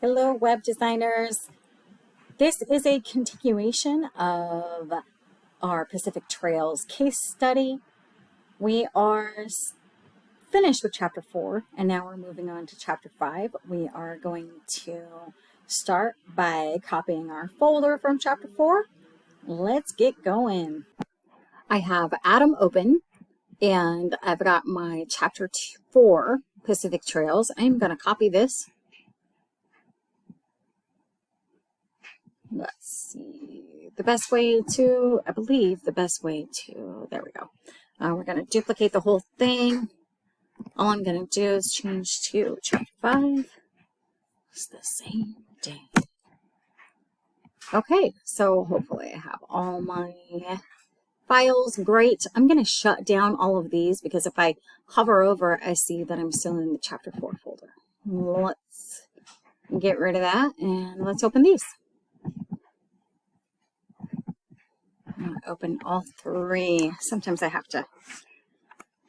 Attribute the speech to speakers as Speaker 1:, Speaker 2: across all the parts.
Speaker 1: Hello, web designers. This is a continuation of our Pacific Trails case study. We are finished with chapter 4, and now we're moving on to chapter 5. We are going to start by copying our folder from chapter 4. Let's get going. I have Atom open, and I've got my chapter 4 Pacific Trails. I'm going to copy this. Let's see, I believe the best way to, there we go. We're going to duplicate the whole thing. All I'm going to do is change to chapter 5. It's the same day. Okay, so hopefully I have all my files. Great. I'm going to shut down all of these because if I hover over, I see that I'm still in the chapter 4 folder. Let's get rid of that and let's open these. I'm going to open all 3. Sometimes I have to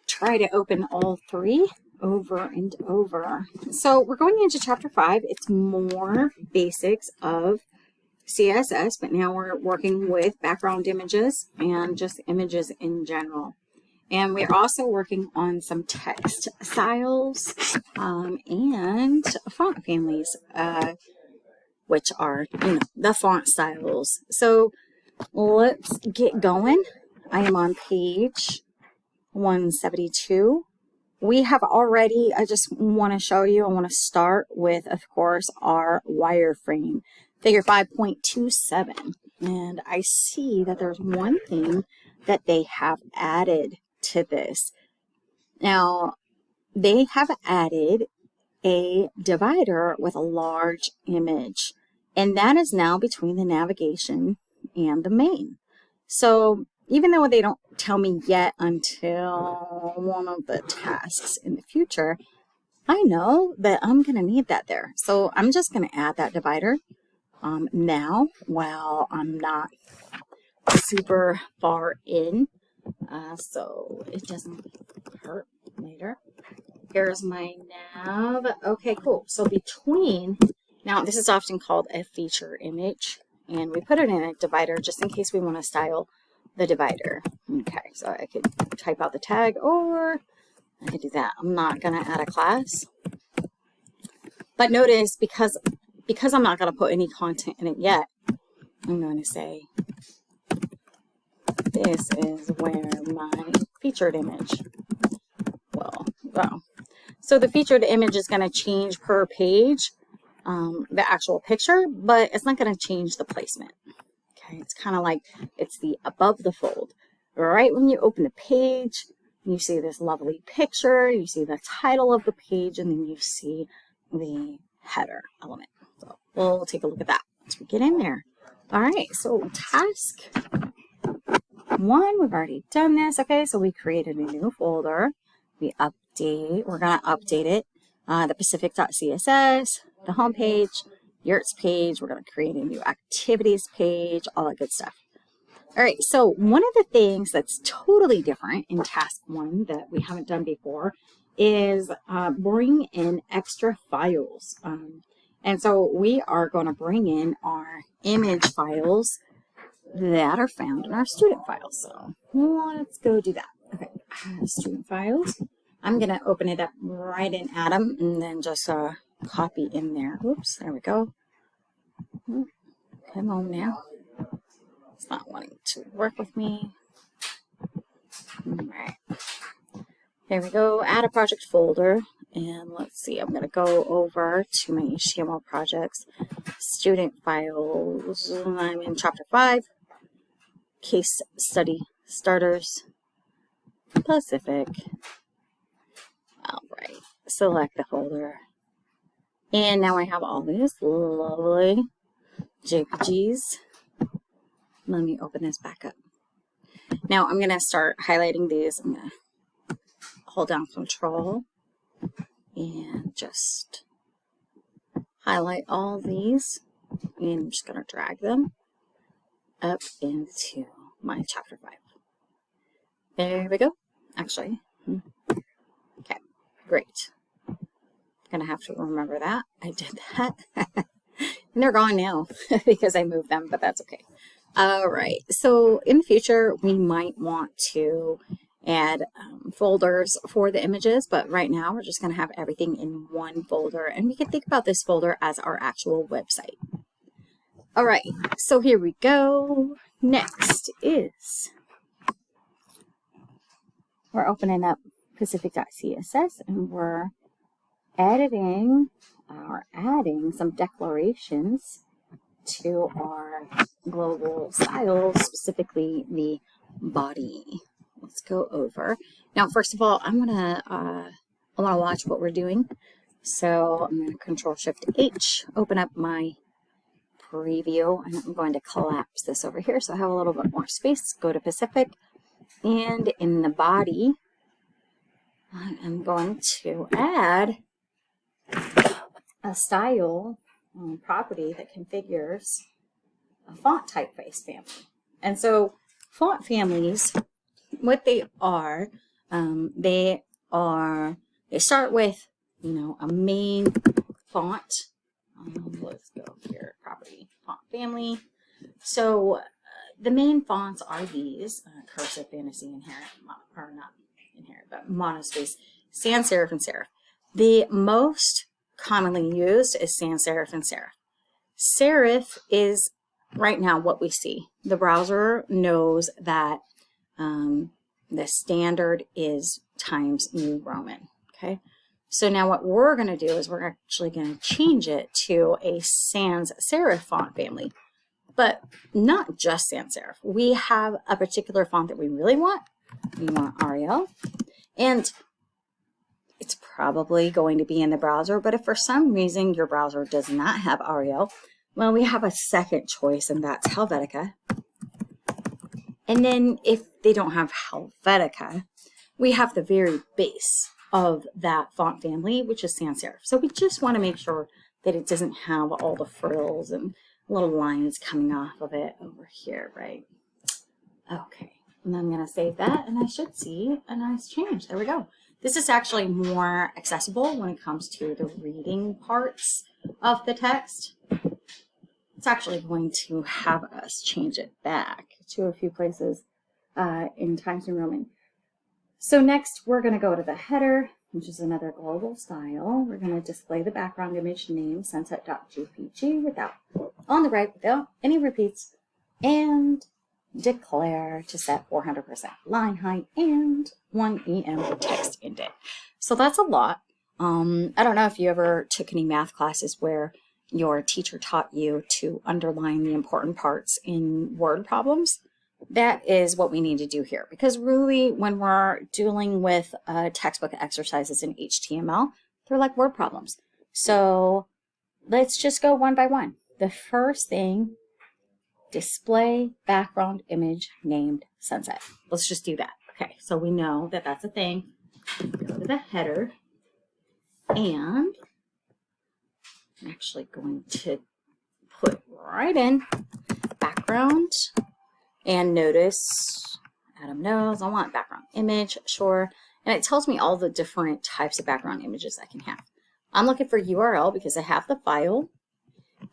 Speaker 1: try to open all 3 over and over. So we're going into chapter 5. It's more basics of CSS, but now we're working with background images and just images in general. And we're also working on some text styles and font families, which are, the font styles. So let's get going. I am on page 172. We have already, I just want to show you, I want to start with, of course, our wireframe, figure 5.27. And I see that there's one thing that they have added to this. Now, they have added a divider with a large image, and that is now between the navigation and the main. So even though they don't tell me yet until one of the tasks in the future, I know that I'm going to need that there. So I'm just going to add that divider now while I'm not super far in, so it doesn't hurt later. Here's my nav. Okay, cool. So between, now this is often called a feature image, and we put it in a divider just in case we want to style the divider. Okay, so I could type out the tag, or I could do that. I'm not going to add a class. But notice, because I'm not going to put any content in it yet, I'm going to say, this is where my featured image will go. So the featured image is going to change per page, the actual picture, but it's not going to change the placement. Okay, it's kind of like it's the above the fold. Right when you open the page, you see this lovely picture, you see the title of the page, and then you see the header element. So we'll take a look at that once we get in there. All right, so task 1, we've already done this. Okay, so we created a new folder. We're going to update it. The Pacific.css, the home page, yurts page. We're going to create a new activities page, all that good stuff. All right, so one of the things that's totally different in task 1 that we haven't done before is bring in extra files. And so we are going to bring in our image files that are found in our student files. So let's go do that. Okay, student files. I'm going to open it up right in Atom and then just copy in there. Oops, there we go. Come on now. It's not wanting to work with me. All right. There we go. Add a project folder. And let's see, I'm going to go over to my HTML projects, student files. I'm in chapter 5, case study starters, Pacific. All right, select the folder. And now I have all these lovely JPGs. Let me open this back up. Now I'm going to start highlighting these. I'm going to hold down Control and just highlight all these. And I'm just going to drag them up into my chapter 5. There we go. Actually, okay, great. Gonna have to remember that. I did that. And they're gone now because I moved them, but that's okay. All right, so in the future, we might want to add folders for the images, but right now we're just gonna have everything in one folder, and we can think about this folder as our actual website. All right, so here we go. Next is, we're opening up Pacific.css and we're adding some declarations to our global styles, specifically the body. Let's go over. Now, first of all, I want to watch what we're doing. So I'm going to Control-Shift-H, open up my preview, and I'm going to collapse this over here so I have a little bit more space. Go to Pacific, and in the body, I'm going to add a style property that configures a font typeface family. And so font families, what they start with, you know, a main font. Let's go here, property, font family. So the main fonts are these, cursive, fantasy, inherent, or not inherent, but monospace, sans serif, and serif. The most commonly used is sans serif and serif. Serif is right now what we see. The browser knows that the standard is Times New Roman, okay? So now what we're going to do is we're actually going to change it to a sans serif font family, but not just sans serif. We have a particular font that we really want. We want Arial, and it's probably going to be in the browser, but if for some reason your browser does not have Arial, well, we have a second choice, and that's Helvetica. And then if they don't have Helvetica, we have the very base of that font family, which is sans serif. So we just want to make sure that it doesn't have all the frills and little lines coming off of it over here, right? Okay, and I'm going to save that, and I should see a nice change. There we go. This is actually more accessible when it comes to the reading parts of the text. It's actually going to have us change it back to a few places in Times New Roman. So next, we're going to go to the header, which is another global style. We're going to display the background image name, sunset.jpg, on the right without any repeats, and declare to set 400% line height and 1 EM text indent. So that's a lot. I don't know if you ever took any math classes where your teacher taught you to underline the important parts in word problems. That is what we need to do here, because really when we're dealing with textbook exercises in HTML, they're like word problems. So let's just go one by one. The first thing, display background image named sunset. Let's just do that. Okay, so we know that that's a thing. Go to the header, and I'm actually going to put right in background, and notice Adam knows I want background image, sure, and it tells me all the different types of background images I can have. I'm looking for URL because I have the file,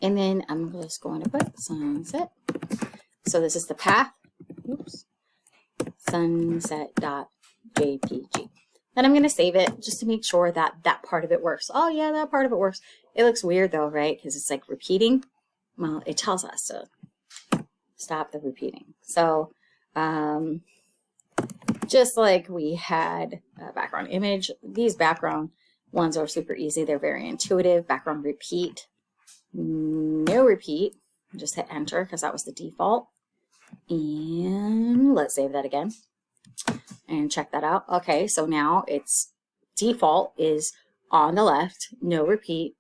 Speaker 1: and then I'm just going to put sunset. So this is the path, oops, sunset.jpg. Then I'm going to save it just to make sure that that part of it works. Oh yeah, that part of it works. It looks weird though, right? Because it's like repeating. Well, it tells us to stop the repeating. So just like we had a background image, these background ones are super easy. They're very intuitive. Background repeat, no repeat. Just hit enter because that was the default. And let's save that again and check that out. Okay, so now its default is on the left, no repeat,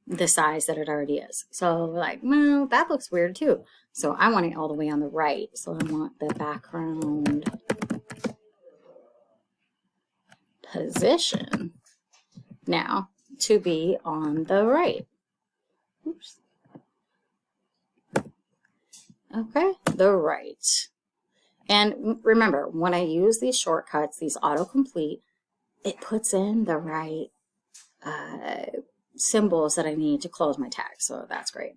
Speaker 1: the size that it already is. So like, well, that looks weird too. So I want it all the way on the right. So I want the background position now to be on the right. Oops. Okay, the right. And remember, when I use these shortcuts, these autocomplete, it puts in the right symbols that I need to close my tag. So that's great.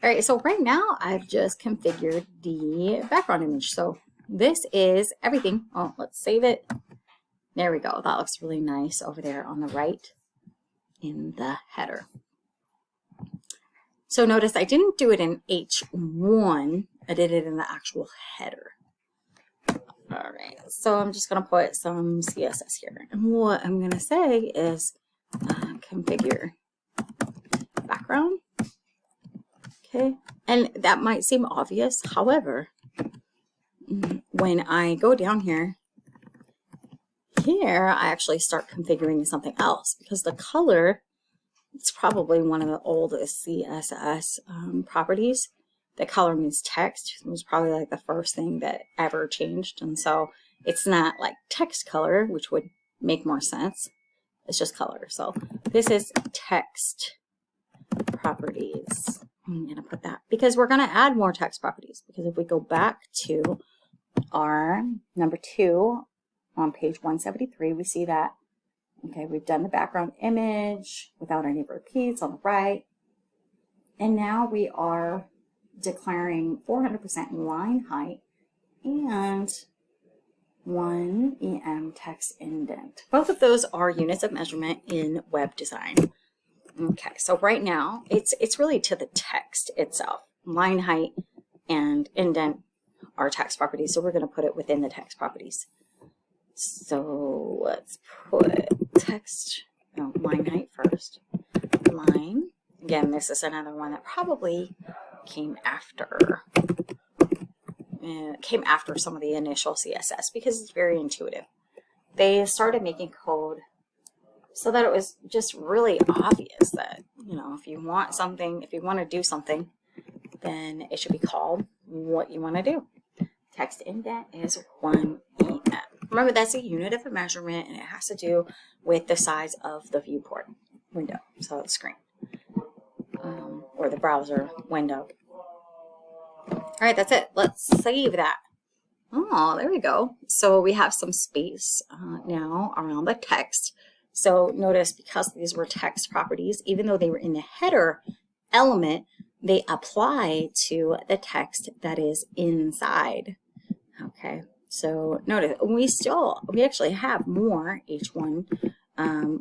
Speaker 1: All right, so right now I've just configured the background image. So this is everything. Oh, let's save it. There we go. That looks really nice over there on the right in the header. So notice I didn't do it in H1. I did it in the actual header. All right, so I'm just going to put some CSS here. And what I'm going to say is configure background. Okay, and that might seem obvious. However, when I go down here, I actually start configuring something else because the color, it's probably one of the oldest CSS properties. The color means text. It was probably like the first thing that ever changed. And so it's not like text color, which would make more sense. It's just color. So this is text properties. I'm going to put that because we're going to add more text properties. Because if we go back to our number 2 on page 173, we see that, okay, we've done the background image without any repeats on the right. And now we are declaring 400% line height and 1 EM text indent. Both of those are units of measurement in web design. Okay, so right now it's really to the text itself. Line height and indent are text properties, so we're going to put it within the text properties. So let's put text, line height first. Line. Again, this is another one that probably came after some of the initial CSS because it's very intuitive. They started making code so that it was just really obvious that, if you want something, if you want to do something, then it should be called what you want to do. Text indent is 1 EM. Remember, that's a unit of a measurement, and it has to do with the size of the viewport window, so the screen, or the browser window. All right, that's it. Let's save that. Oh, there we go. So we have some space now around the text. So notice, because these were text properties, even though they were in the header element, they apply to the text that is inside. Okay, so notice we actually have more H1,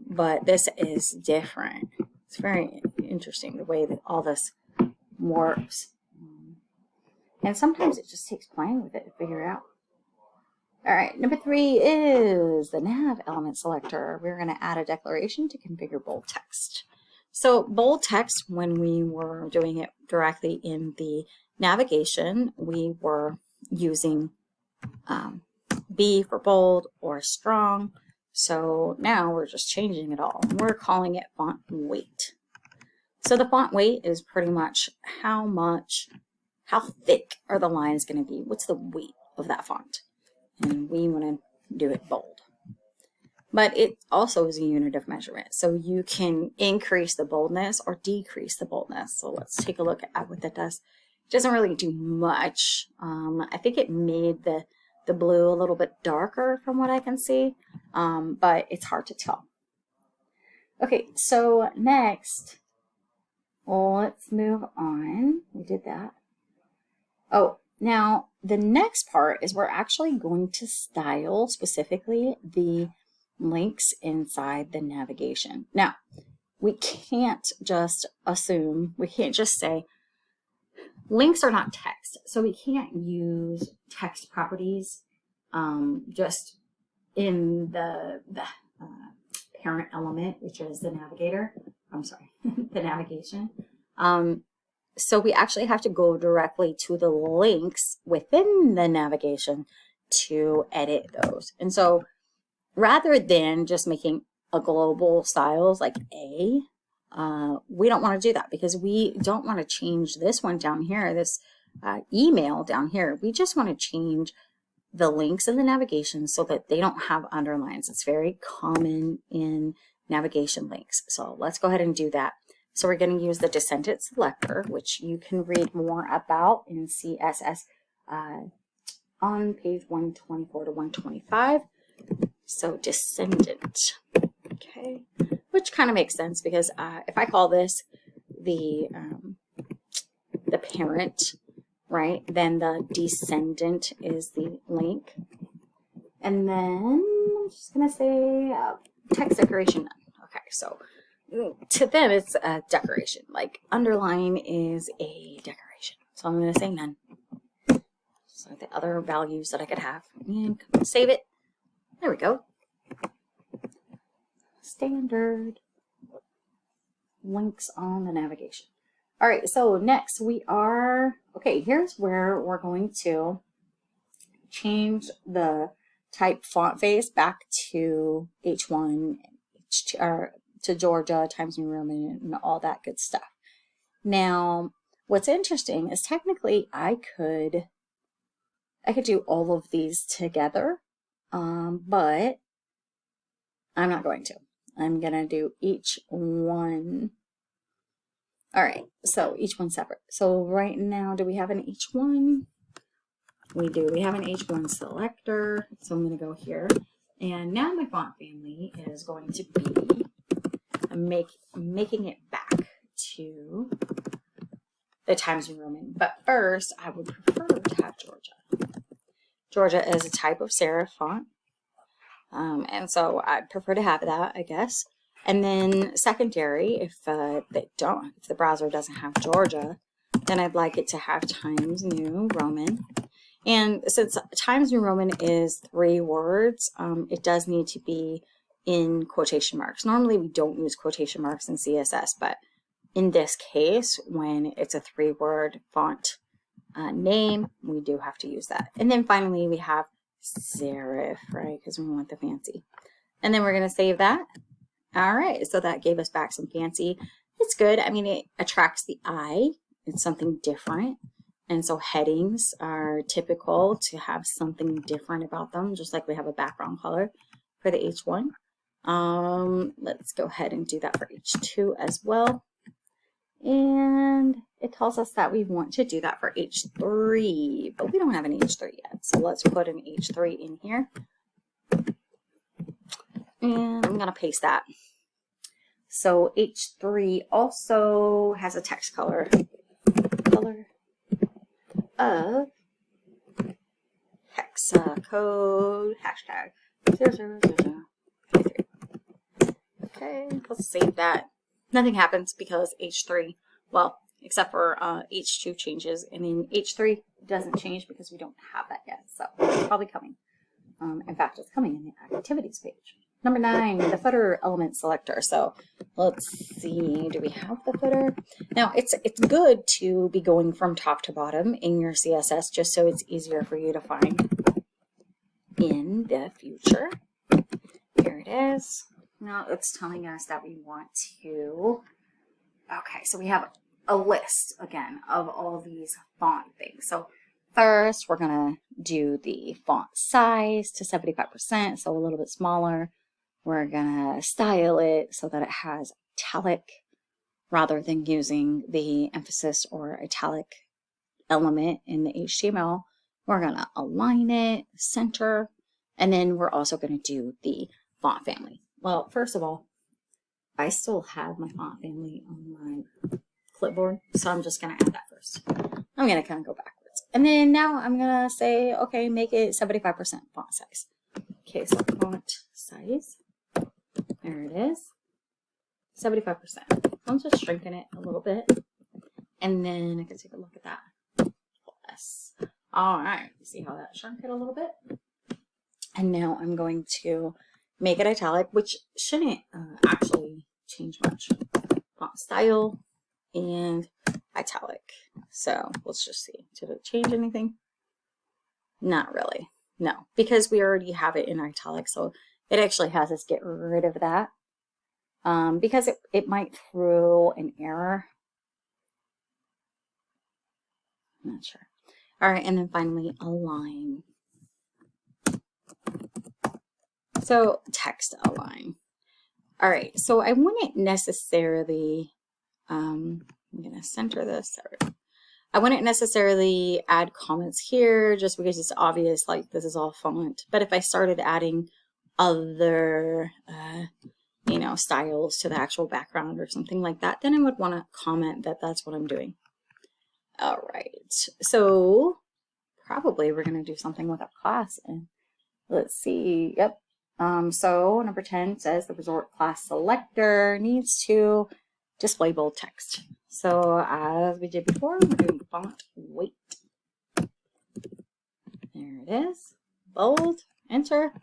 Speaker 1: but this is different. It's very interesting the way that all this works. And sometimes it just takes playing with it to figure it out. All right, number 3 is the nav element selector. We're going to add a declaration to configure bold text. So bold text, when we were doing it directly in the navigation, we were using B for bold or strong. So now we're just changing it all. We're calling it font weight. So the font weight is pretty much how thick are the lines going to be? What's the weight of that font? And we want to do it bold. But it also is a unit of measurement. So you can increase the boldness or decrease the boldness. So let's take a look at what that does. It doesn't really do much. I think it made the blue a little bit darker from what I can see, but it's hard to tell. Okay, so next, let's move on. We did that. Oh, now the next part is we're actually going to style specifically the links inside the navigation. Now, we can't just assume, we can't just say links are not text, so we can't use text properties just in the parent element, which is the navigator. I'm sorry, the navigation. So we actually have to go directly to the links within the navigation to edit those. And so rather than just making a global styles like A, we don't want to do that because we don't want to change this one down here, this email down here. We just want to change the links in the navigation so that they don't have underlines. It's very common in navigation links. So let's go ahead and do that. So we're going to use the descendant selector, which you can read more about in CSS on page 124 to 125. So descendant. Okay. which kind of makes sense because if I call this the parent, right, then the descendant is the link. And then I'm just going to say text decoration. Okay, so to them it's a decoration. Like underline is a decoration. So I'm going to say none. So the other values that I could have. And save it. There we go. Standard links on the navigation. All right, so next we are, okay, here's where we're going to change the type font face back to H1, to Georgia, Times New Roman, and all that good stuff. Now, what's interesting is technically I could do all of these together, but I'm not going to. I'm going to do each one. All right, so each one separate. So right now, do we have an H1? We do. We have an H1 selector. So I'm going to go here. And now my font family is going to be making it back to the Times New Roman. But first, I would prefer to have Georgia. Georgia is a type of serif font. And so I'd prefer to have that, I guess. And then secondary, if the browser doesn't have Georgia, then I'd like it to have Times New Roman. And since Times New Roman is 3 words, it does need to be in quotation marks. Normally we don't use quotation marks in CSS, but in this case, when it's a 3-word font name, we do have to use that. And then finally we have serif, right? Because we want the fancy. And then we're going to save that. All right, so that gave us back some fancy. It's good. I mean, it attracts the eye. It's something different. And so headings are typical to have something different about them, just like we have a background color for the H1. Let's go ahead and do that for H2 as well. And it tells us that we want to do that for H3, but we don't have an H3 yet. So let's put an H3 in here. And I'm going to paste that. So H3 also has a text color of hexa code #000. Okay, let's save that. Nothing happens because H3, well, except for H2 changes, and then H3 doesn't change because we don't have that yet. So it's probably coming. In fact, it's coming in the activities page. Number 9, the footer element selector. So let's see, do we have the footer? Now it's good to be going from top to bottom in your CSS just so it's easier for you to find in the future. Here it is. Now it's telling us that we want to, okay, so we have a list again of all these font things. So first we're gonna do the font size to 75%, so a little bit smaller. We're gonna style it so that it has italic rather than using the emphasis or italic element in the HTML. We're gonna align it, center, and then we're also gonna do the font family. Well, first of all, I still have my font family on my clipboard, so I'm just gonna add that first. I'm gonna kind of go backwards. And then now I'm gonna say, okay, make it 75% font size. Okay, so font size. There it is, 75%. I'm just shrinking it a little bit, and then I can take a look at that. Plus. All right, see how that shrunk it a little bit? And now I'm going to make it italic, which shouldn't actually change much. Font style and italic. So let's just see. Did it change anything? Not really. No, because we already have it in italic, so it actually has us get rid of that because it might throw an error. I'm not sure. All right, and then finally align. So text align. All right, so I wouldn't necessarily, I'm going to center this. I wouldn't necessarily add comments here just because it's obvious, like this is all font. But if I started adding other you know, styles to the actual background or something like that, then I would want to comment that that's what I'm doing. All right, so probably we're going to do something with our class, and let's see. Yep. So number 10 says the resort class selector needs to display bold text. So as we did before, we're doing font weight. There it is. Bold. Enter.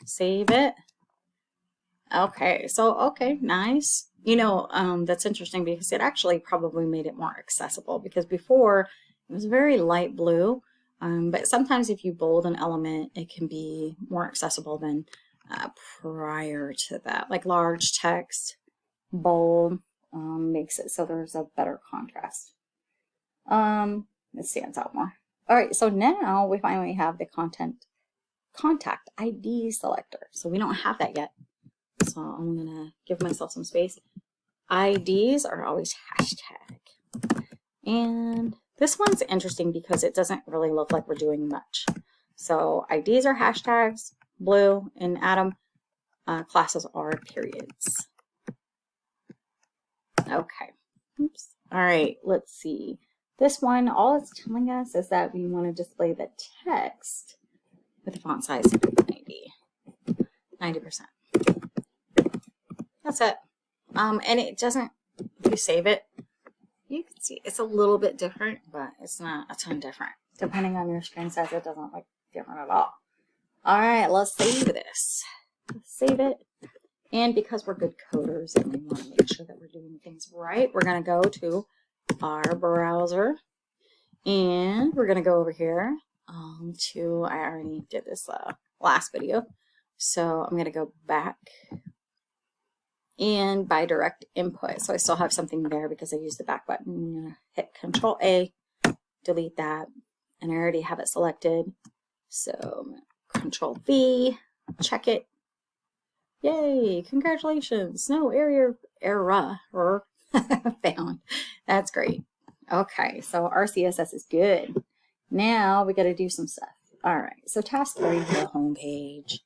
Speaker 1: Save it. Okay. So, okay. Nice. You know, that's interesting because it actually probably made it more accessible, because before it was very light blue. But sometimes if you bold an element, it can be more accessible than prior to that. Like large text, bold, makes it so there's a better contrast. It stands out more. All right, so now we finally have the contact ID selector. So we don't have that yet. So I'm gonna give myself some space. IDs are always hashtag. And this one's interesting because it doesn't really look like we're doing much. So IDs are hashtags, blue, and Atom. Classes are periods. Okay. Oops. All right, let's see. This one, all it's telling us is that we want to display the text with the font size 90%. That's it. And it doesn't, if you save it, you can see it's a little bit different, but it's not a ton different. Depending on your screen size, it doesn't look different at all. All right, let's save this. Let's save it. And because we're good coders and we want to make sure that we're doing things right, we're going to go to our browser. And we're going to go over here to, I already did this last video. So I'm going to go back. And by direct input, so I still have something there because I used the back button. I'm going to hit Control A, delete that, and I already have it selected. So Control V, check it. Yay, congratulations, no error found. That's great. Okay, so our CSS is good. Now we got to do some stuff. All right, so task 3, the home page.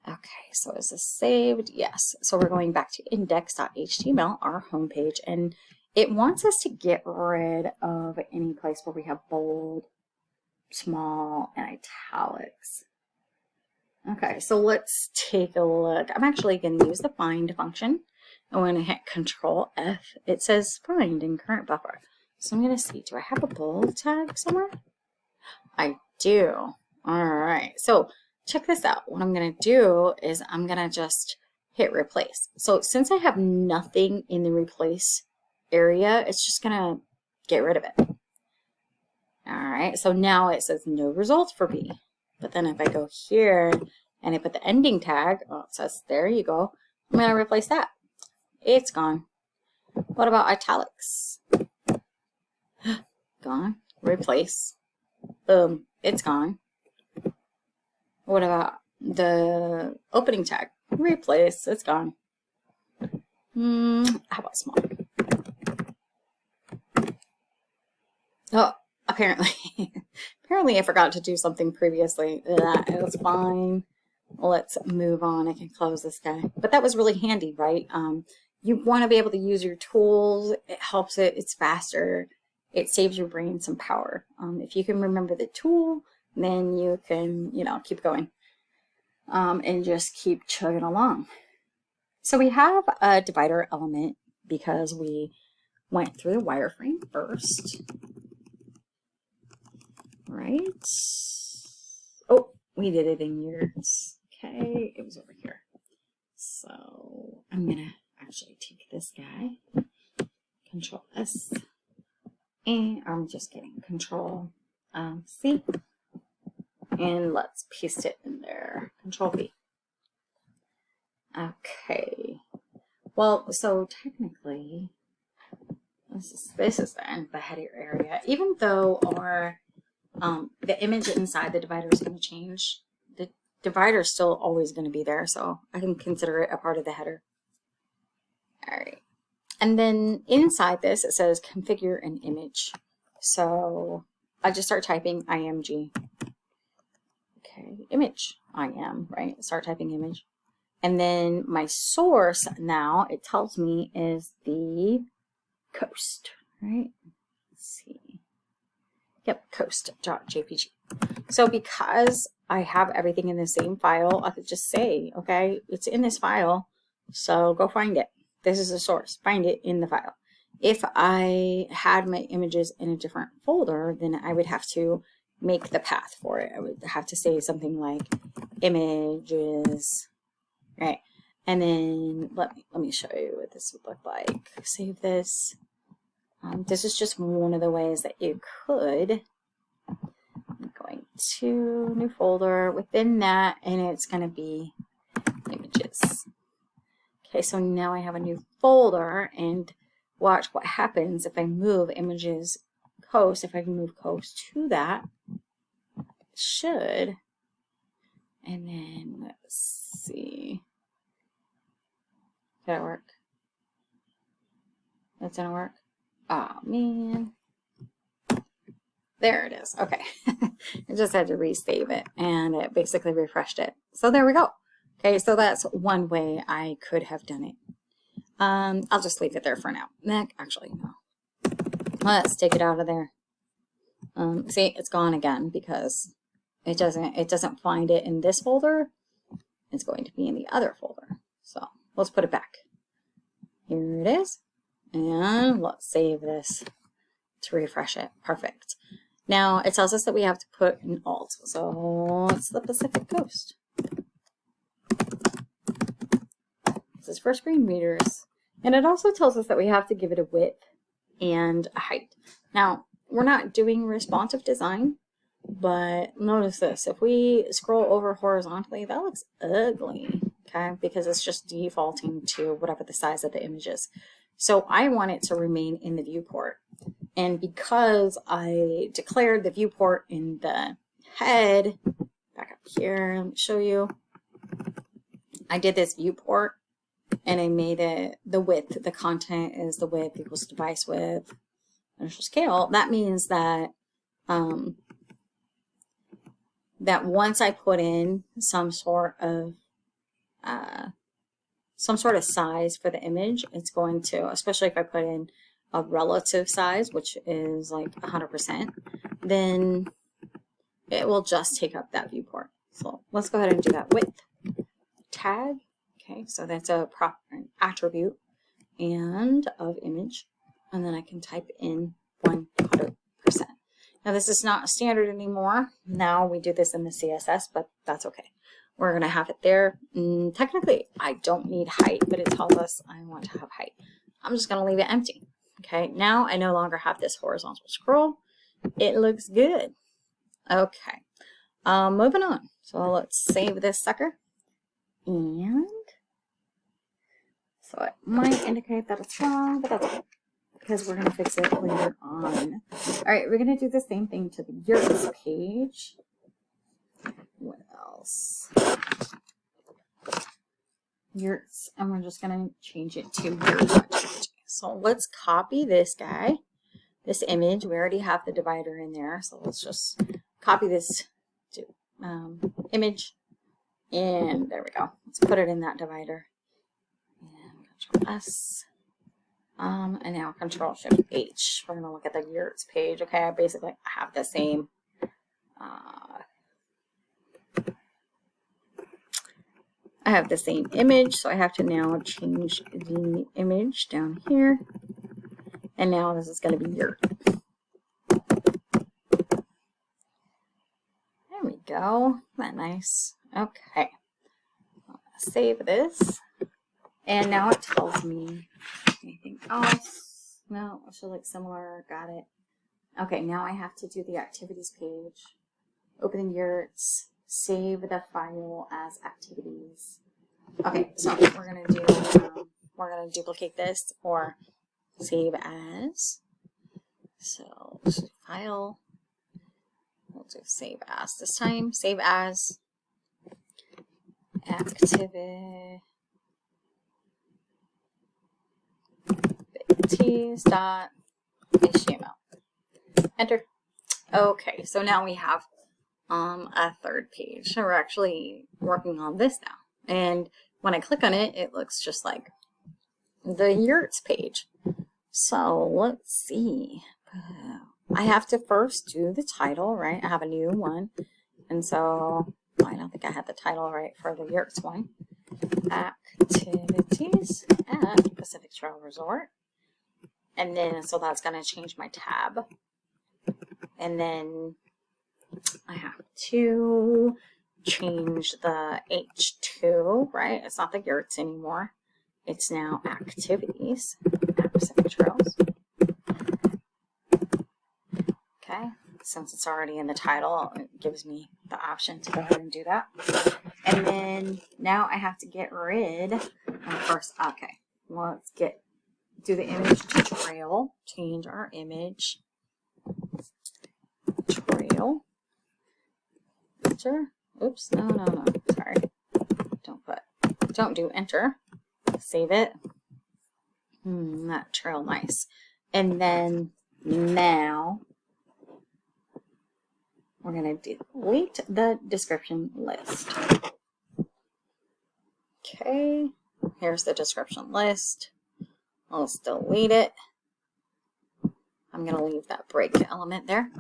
Speaker 1: Okay, so is this saved? Yes. So we're going back to index.html, our home page, and it wants us to get rid of any place where we have bold, small, and italics. Okay, so let's take a look. I'm actually going to use the find function. I'm going to hit Control F. It says find in current buffer. So I'm going to see, do I have a bold tag somewhere? I do. All right, so check this out. What I'm going to do is I'm going to just hit replace. So since I have nothing in the replace area, it's just going to get rid of it. All right, so now it says no results for B. But then if I go here and I put the ending tag, oh, it says, there you go. I'm going to replace that. It's gone. What about italics? Gone. Replace. Boom. It's gone. What about the opening tag? Replace. It's gone. How about small? Oh, apparently I forgot to do something previously. That is fine. Let's move on. I can close this guy. But that was really handy, right? You want to be able to use your tools. It helps it. It's faster. It saves your brain some power. If you can remember the tool, then you can, keep going and just keep chugging along. So we have a divider element because we went through the wireframe first. Right? Oh, we did it in yours. Okay, it was over here. So I'm going to actually take this guy, Control S, and I'm just getting Control C, and let's paste it in there, Control V. Okay, well, so technically, this is the header area. Even though our the image inside the divider is going to change, the divider is still always going to be there, so I can consider it a part of the header. All right, and then inside this it says configure an image. So I just start typing img. Okay, image, right? Start typing image. And then my source now, it tells me, is the coast, right? Let's see. Yep, coast.jpg. So because I have everything in the same file, I could just say, okay, it's in this file, so go find it. This is the source. Find it in the file. If I had my images in a different folder, then I would have to make the path for it. I would have to say something like images, right? And then let me show you what this would look like. Save this. This is just one of the ways that you could. I'm going to new folder within that, and it's going to be images. Okay, so now I have a new folder, and watch what happens if I move images coast. If I can move coast to that, it should. And then let's see. Did it work? That didn't work? Oh man. There it is. Okay. I just had to resave it, and it basically refreshed it. So there we go. Okay, so that's one way I could have done it. I'll just leave it there for now. Actually, no. Let's take it out of there. See, it's gone again because it doesn't find it in this folder. It's going to be in the other folder. So let's put it back. Here it is. And let's save this to refresh it. Perfect. Now it tells us that we have to put an alt. So it's the Pacific Coast. This is for screen readers. And it also tells us that we have to give it a width and a height. Now, we're not doing responsive design, but notice this. If we scroll over horizontally, that looks ugly, okay? Because it's just defaulting to whatever the size of the image is. So I want it to remain in the viewport. And because I declared the viewport in the head, back up here, let me show you. I did this viewport, and I made it the width. The content is the width equals device width, initial scale. That means that that once I put in some sort of size for the image, it's going to, especially if I put in a relative size, which is like 100%, then it will just take up that viewport. So let's go ahead and do that. Width tag. Okay, so that's an attribute and of image, and then I can type in 100%. Now this is not standard anymore. Now we do this in the CSS, but that's okay. We're gonna have it there. Technically, I don't need height, but it tells us I want to have height. I'm just gonna leave it empty. Okay, now I no longer have this horizontal scroll. It looks good. Okay, moving on. So let's save this sucker. And so it might indicate that it's wrong, but that's okay, because we're going to fix it later on. All right, we're going to do the same thing to the yurts page. What else? Yurts, and we're just going to change it to yurt.jpg. So let's copy this guy, this image. We already have the divider in there, so let's just copy this to image. And there we go. Let's put it in that divider. And Control S. And now Control Shift H. We're gonna look at the yurts page. Okay, I basically have the same. I have the same image, so I have to now change the image down here. And now this is going to be yurt. There we go. Isn't that nice? Okay. Save this. And now it tells me anything else. No, it should look similar. Got it. Okay, now I have to do the activities page. Open yurts. Save the file as activities. Okay, so we're gonna duplicate this or save as. So file. We'll do save as this time. Save as activities.html. Enter. Okay, so now we have a third page. So we're actually working on this now. And when I click on it, it looks just like the yurts page. So let's see. I have to first do the title, right? I have a new one. And so I don't think I had the title right for the yurts one. Activities at Pacific Trail Resort. And then, so that's going to change my tab. And then I have to change the H2, right? It's not the yurts anymore. It's now activities at Pacific Trails. Okay, since it's already in the title, it gives me the option to go ahead and do that. And then now I have to get rid of first. Okay, well, let's do the image to trail. Change our image. Trail. Enter. Oops, no. Sorry. Don't do enter. Save it. That trail nice. And then now we're going to delete the description list. Okay, here's the description list. Let's delete it. I'm going to leave that break element there.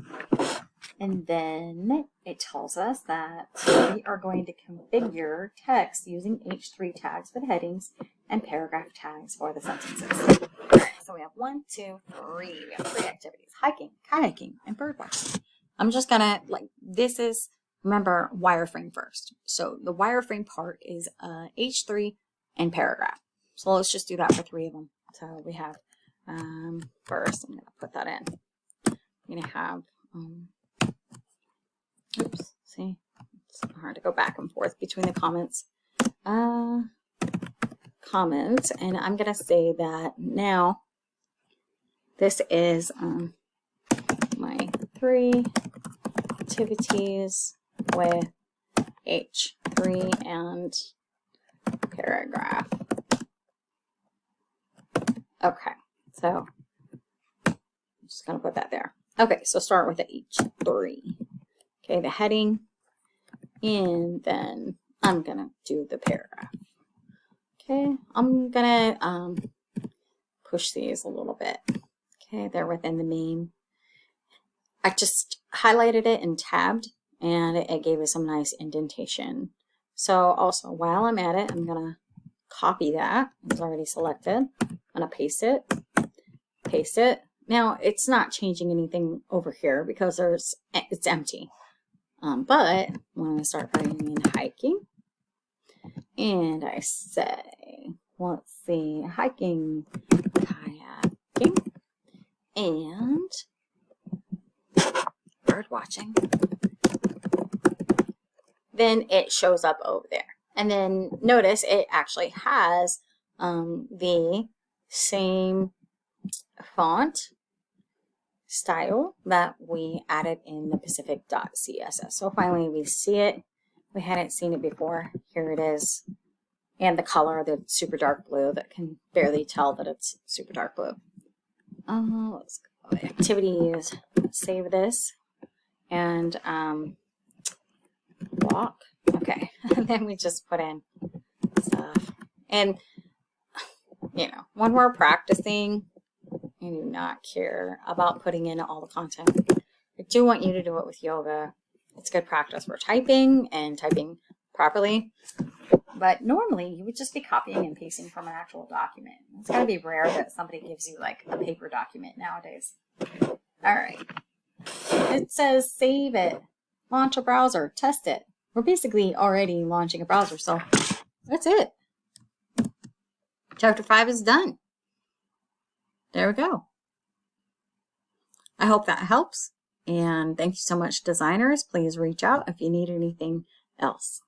Speaker 1: And then it tells us that we are going to configure text using H3 tags for the headings and paragraph tags for the sentences. All right, so we have 1, 2, 3. We have 3 activities: hiking, kayaking, and bird watching. I'm just going to, this is, remember, wireframe first. So the wireframe part is H3 and paragraph. So let's just do that for 3 of them. So we have, first, I'm going to put that in. I'm going to have, oops, see, it's hard to go back and forth between the comments. Comments, and I'm going to say that now this is my 3 activities with H3 and paragraph. Okay, so I'm just going to put that there. Okay, so start with the H3. Okay, the heading, and then I'm going to do the paragraph. Okay, I'm going to push these a little bit. Okay, they're within the main. I just highlighted it and tabbed, and it gave us some nice indentation. So also, while I'm at it, I'm going to copy that. It's already selected. I'm going to paste it. Paste it. Now, it's not changing anything over here because it's empty. But when I start writing in hiking, and I say, let's see, hiking, kayaking, and bird watching, then it shows up over there. And then notice it actually has the same font style that we added in the Pacific.css. So finally we see it. We hadn't seen it before. Here it is. And the color, the super dark blue that can barely tell that it's super dark blue. Let's go to activities, save this, and walk. Okay, and then we just put in stuff. And, you know, when we're practicing, I do not care about putting in all the content. I do want you to do it with yoga. It's good practice for typing and typing properly. But normally you would just be copying and pasting from an actual document. It's got to be rare that somebody gives you like a paper document nowadays. All right. It says save it, launch a browser, test it. We're basically already launching a browser, so that's it. Chapter 5 is done. There we go. I hope that helps. And thank you so much, designers. Please reach out if you need anything else.